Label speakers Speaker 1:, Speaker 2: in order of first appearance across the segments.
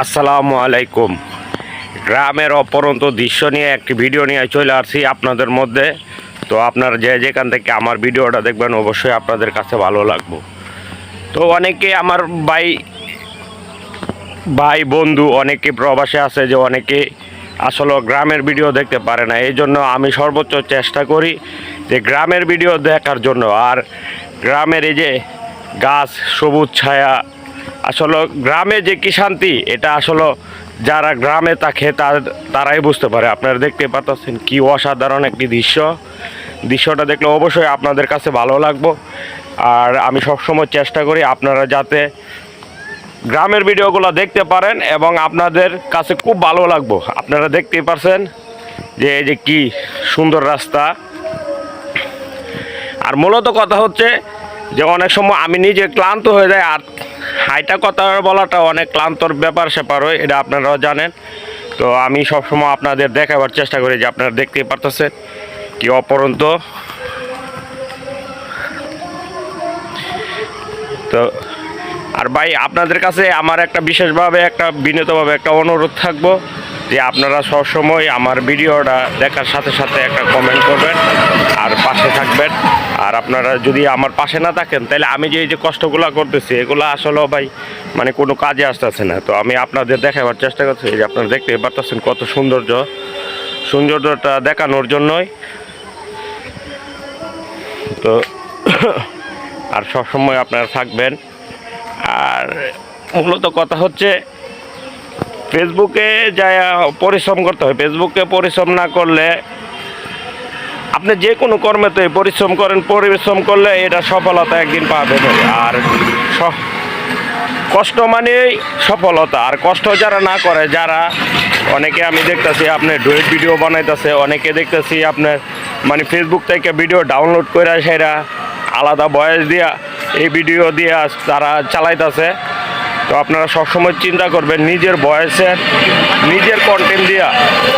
Speaker 1: আসসালামু আলাইকুম। গ্রামের অপরন্ত দৃশ্য নিয়ে একটি ভিডিও নিয়ে চলে আসছি আপনাদের মধ্যে। তো আপনারা যে যেখান থেকে আমার ভিডিওটা দেখবেন অবশ্যই আপনাদের কাছে ভালো লাগবে। তো অনেকে আমার ভাই বন্ধু অনেকে প্রবাসে আছে, যে অনেকে আসলে গ্রামের ভিডিও দেখতে পারে না। এই জন্য আমি সর্বোচ্চ চেষ্টা করি যে গ্রামের ভিডিও দেখার জন্য। আর গ্রামের এই যে গাছ, সবুজ ছায়া, আসলে গ্রামে যে কি শান্তি, এটা আসলে যারা গ্রামে থাকে তারাই বুঝতে পারে। আপনারা দেখতে পাচ্ছেন কি অসাধারণ একটি দৃশ্যটা দেখলে অবশ্যই আপনাদের কাছে ভালো লাগবে। আর আমি সবসময় চেষ্টা করি আপনারা যাতে গ্রামের ভিডিওগুলো দেখতে পারেন এবং আপনাদের কাছে খুব ভালো লাগবে। আপনারা দেখতেই পারছেন যে এই যে কি সুন্দর রাস্তা। আর মূলত কথা হচ্ছে যে অনেক সময় আমি নিজে ক্লান্ত হয়ে যাই, আর হাইটা কথা বলাটা অনেক ক্লান্তর ব্যাপার হয়, এটা আপনারাও জানেন। তো আমি সবসময় আপনাদের দেখাবার চেষ্টা করি যে আপনারা দেখতেই পারতেছেন কি অপরন্ত। তো আর ভাই আপনাদের কাছে আমার একটা বিশেষভাবে বিনীতভাবে একটা অনুরোধ থাকবো যে আপনারা সবসময় আমার ভিডিওটা দেখার সাথে সাথে একটা কমেন্ট করবেন আর পাশে থাকবেন। আর আপনারা যদি আমার পাশে না থাকেন তাহলে আমি যে এই যে কষ্টগুলো করতেছি এগুলো আসলে ভাই মানে কোনো কাজে আসতেছে না। তো আমি আপনাদের দেখাবার চেষ্টা করছি যে আপনারা দেখতে পারতেছেন কত সৌন্দর্যটা দেখানোর জন্যই। তো আর সবসময় আপনারা থাকবেন। আর মূলত কথা হচ্ছে ফেসবুকে যা পরিশ্রম করতে হয়, ফেসবুকে পরিশ্রম না করলে আপনি যে কোনো কর্মেতে পরিশ্রম করলে এটা সফলতা একদিন পাবেন। আর কষ্ট মানেই সফলতা। আর কষ্ট যারা না করে, যারা অনেকে আমি দেখতেছি আপনার ডুয়েট ভিডিও বানাইতেছে, অনেকে দেখতেছি আপনার মানে ফেসবুক থেকে ভিডিও ডাউনলোড করে সেরা আলাদা ভয়েস দিয়া এই ভিডিও দিয়ে তারা চালাইতেছে। তো আপনারা সবসময় চিন্তা করবেন নিজের ভয়েসের নিজের কন্টেন্ট দিয়া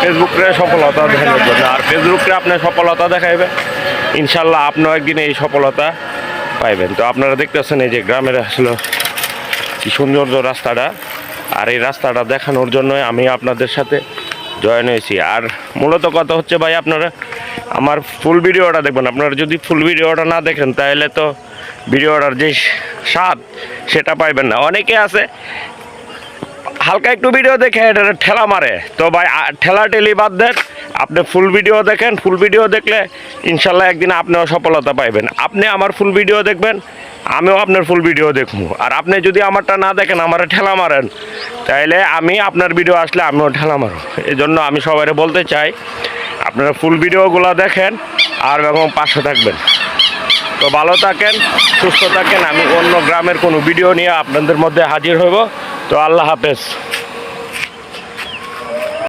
Speaker 1: ফেসবুকে সফলতা দেখানোর জন্য। আর ফেসবুকে আপনার সফলতা দেখাইবেন, ইনশাল্লাহ আপনিও একদিন এই সফলতা পাইবেন। তো আপনারা দেখতেছেন এই যে গ্রামের আসলে কি সৌন্দর্য রাস্তাটা। আর এই রাস্তাটা দেখানোর জন্য আমি আপনাদের সাথে জয়েন হয়েছি। আর মূলত কথা হচ্ছে ভাই আপনারা আমার ফুল ভিডিওটা দেখবেন। আপনারা যদি ফুল ভিডিওটা না দেখেন তাহলে তো ভিডিওটার যে স্বাদ সেটা পাইবেন না। অনেকে আছে হালকা একটু ভিডিও দেখে এটা ঠেলা মারে। তো ভাই ঠেলাঠেলি বাদ দেন, আপনি ফুল ভিডিও দেখেন। ফুল ভিডিও দেখলে ইনশাল্লাহ একদিন আপনিও সফলতা পাইবেন। আপনি আমার ফুল ভিডিও দেখবেন, আমিও আপনার ফুল ভিডিও দেখবো। আর আপনি যদি আমারটা না দেখেন, আমার ঠেলা মারেন, তাইলে আমি আপনার ভিডিও আসলে আমিও ঠেলা মারব। এই জন্য আমি সবাই বলতে চাই আপনারা ফুল ভিডিওগুলো দেখেন আর এবং পাশে থাকবেন। তো ভালো থাকেন, সুস্থ থাকেন। আমি অন্য গ্রামের কোনো ভিডিও নিয়ে আপনাদের মধ্যে হাজির হব। তো আল্লাহ হাফেজ।